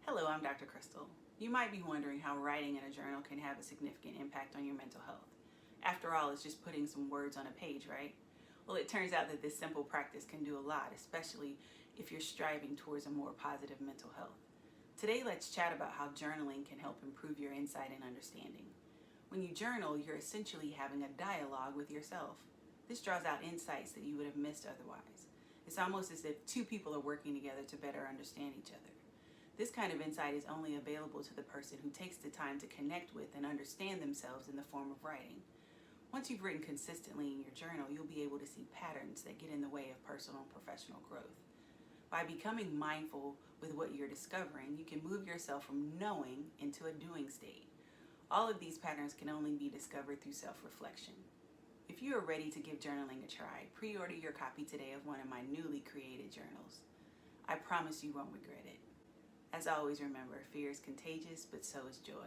Hello, I'm Dr. Crystal. You might be wondering how writing in a journal can have a significant impact on your mental health. After all, it's just putting some words on a page, right? Well, it turns out that this simple practice can do a lot, especially if you're striving towards a more positive mental health. Today, let's chat about how journaling can help improve your insight and understanding. When you journal, you're essentially having a dialogue with yourself. This draws out insights that you would have missed otherwise. It's almost as if two people are working together to better understand each other. This kind of insight is only available to the person who takes the time to connect with and understand themselves in the form of writing. Once you've written consistently in your journal, you'll be able to see patterns that get in the way of personal and professional growth. By becoming mindful with what you're discovering, you can move yourself from knowing into a doing state. All of these patterns can only be discovered through self-reflection. If you are ready to give journaling a try, pre-order your copy today of one of my newly created journals. I promise you won't regret it. As always, remember, fear is contagious, but so is joy.